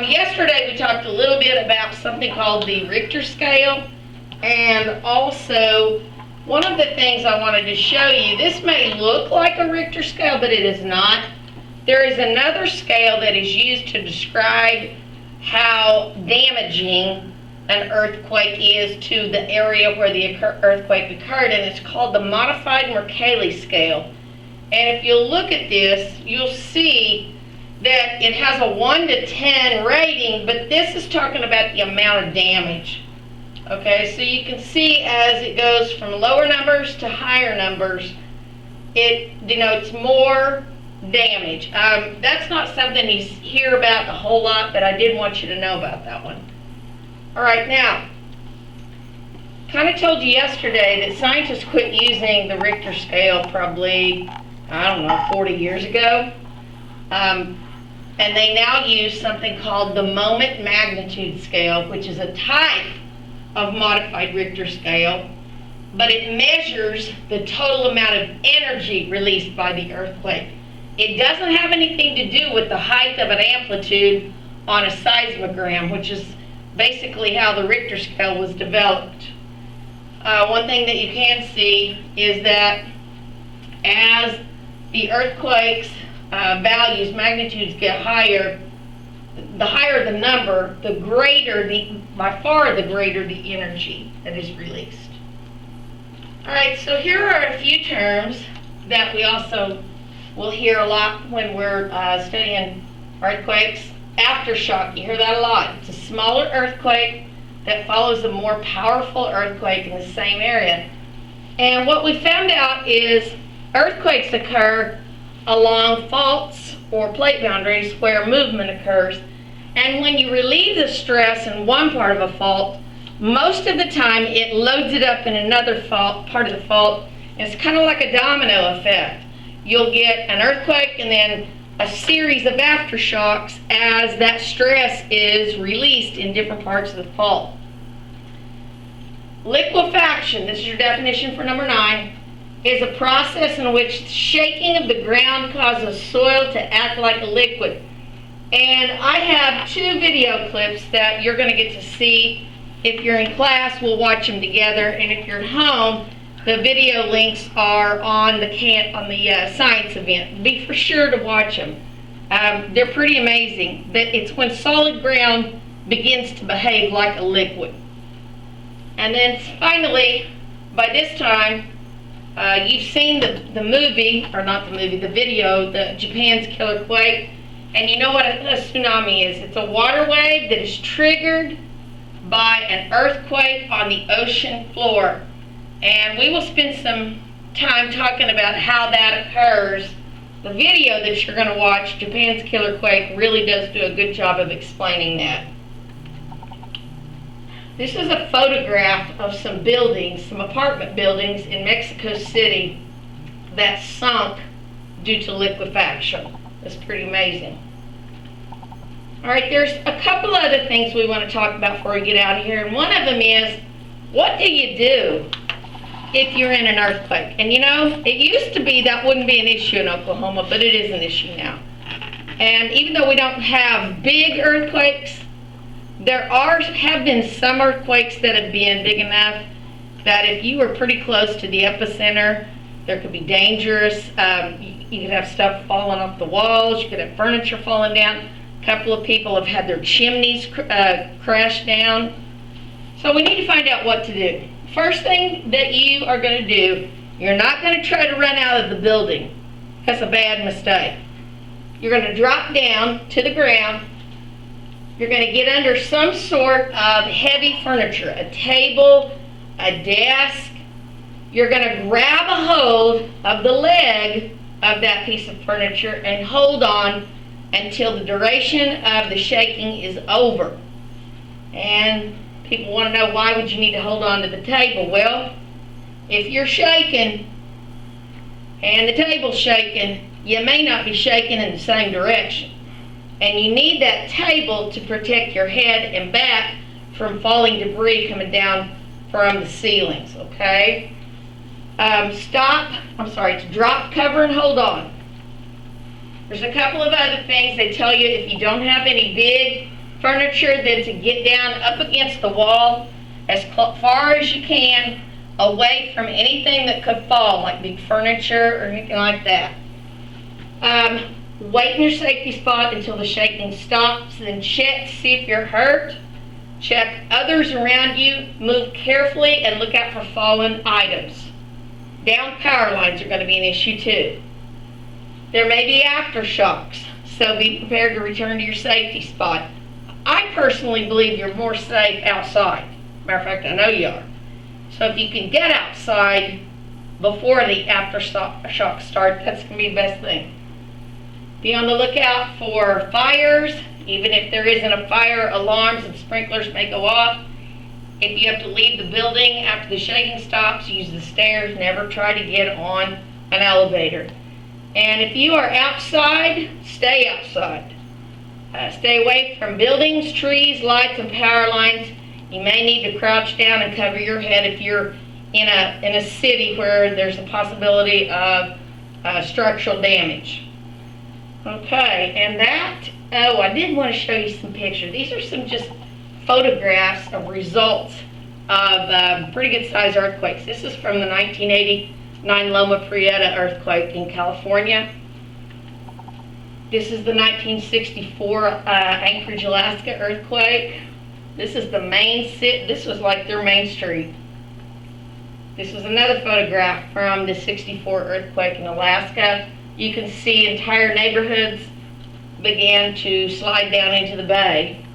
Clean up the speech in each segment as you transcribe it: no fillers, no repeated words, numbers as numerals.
Yesterday we talked a little bit about something called the Richter scale, and also one of the things I wanted to show you, this may look like a Richter scale, but it is not. There is another scale that is used to describe how damaging an earthquake is to the area where the earthquake occurred, and it's called the Modified Mercalli scale. And if you look at this, you'll see that it has a 1 to 10 rating, but this is talking about the amount of damage. Okay, so you can see as it goes from lower numbers to higher numbers, it denotes more damage. That's not something you hear about a whole lot, but I did want you to know about that one. All right, now, kind of told you yesterday that scientists quit using the Richter scale probably, 40 years ago. And they now use something called the moment magnitude scale, which is a type of modified Richter scale, but it measures the total amount of energy released by the earthquake. It doesn't have anything to do with the height of an amplitude on a seismogram, which is basically how the Richter scale was developed. One thing that you can see is that as the earthquake's values, magnitudes get higher, the higher the number, by far the greater the energy that is released. All right, so here are a few terms that we also will hear a lot when we're studying earthquakes. Aftershock, you hear that a lot. It's a smaller earthquake that follows a more powerful earthquake in the same area. And what we found out is earthquakes occur along faults or plate boundaries where movement occurs. And when you relieve the stress in one part of a fault, most of the time it loads it up in another part of the fault. And it's kind of like a domino effect. You'll get an earthquake and then a series of aftershocks as that stress is released in different parts of the fault. Liquefaction, this is your definition for number 9, is a process in which shaking of the ground causes soil to act like a liquid. And I have 2 video clips that you're going to get to see. If you're in class, we'll watch them together, and if you're at home, the video links are on the science event. Be for sure to watch them. They're pretty amazing. It's when solid ground begins to behave like a liquid. And then finally, by this time, you've seen the video, the Japan's killer quake, and you know what a tsunami is. It's a water wave that is triggered by an earthquake on the ocean floor. And we will spend some time talking about how that occurs. The video that you're going to watch, Japan's killer quake, really does do a good job of explaining that. This is a photograph of some buildings, some apartment buildings in Mexico City that sunk due to liquefaction. It's pretty amazing. All right, there's a couple other things we want to talk about before we get out of here, and one of them is, what do you do if you're in an earthquake? And it used to be that wouldn't be an issue in Oklahoma, but it is an issue now. And even though we don't have big earthquakes, there have been some earthquakes that have been big enough that if you were pretty close to the epicenter, there could be dangerous. You could have stuff falling off the walls. You could have furniture falling down. A couple of people have had their chimneys crash down. So we need to find out what to do. First thing that you are going to do, you're not going to try to run out of the building. That's a bad mistake. You're going to drop down to the ground. You're going to get under some sort of heavy furniture, a table, a desk. You're going to grab a hold of the leg of that piece of furniture and hold on until the duration of the shaking is over. And people want to know, why would you need to hold on to the table? Well, if you're shaking and the table's shaking, you may not be shaking in the same direction. And you need that table to protect your head and back from falling debris coming down from the ceilings, okay? To drop, cover, and hold on. There's a couple of other things they tell you if you don't have any big furniture than to get down up against the wall as far as you can away from anything that could fall, like big furniture or anything like that. Wait in your safety spot until the shaking stops, then check to see if you're hurt. Check others around you, move carefully, and look out for fallen items. Down power lines are going to be an issue too. There may be aftershocks, so be prepared to return to your safety spot. I personally believe you're more safe outside. Matter of fact, I know you are. So if you can get outside before the aftershocks start, that's going to be the best thing. Be on the lookout for fires. Even if there isn't a fire, alarms and sprinklers may go off. If you have to leave the building after the shaking stops, use the stairs. Never try to get on an elevator. And if you are outside, stay outside. Stay away from buildings, trees, lights, and power lines. You may need to crouch down and cover your head if you're in a city where there's a possibility of structural damage. Okay, and I did want to show you some pictures. These are some just photographs of results of pretty good sized earthquakes. This is from the 1989 Loma Prieta earthquake in California. This is the 1964 Anchorage, Alaska earthquake. This is the this was like their main street. This was another photograph from the 64 earthquake in Alaska. You can see entire neighborhoods began to slide down into the bay.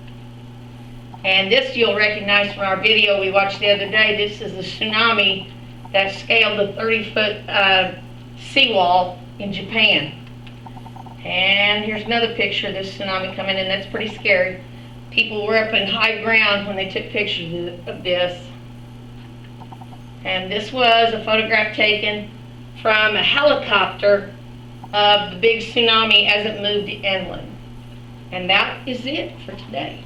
And this you'll recognize from our video we watched the other day. This is the tsunami that scaled the 30-foot seawall in Japan. And here's another picture of this tsunami coming in. That's pretty scary. People were up in high ground when they took pictures of this. And this was a photograph taken from a helicopter of the big tsunami as it moved inland. And that is it for today.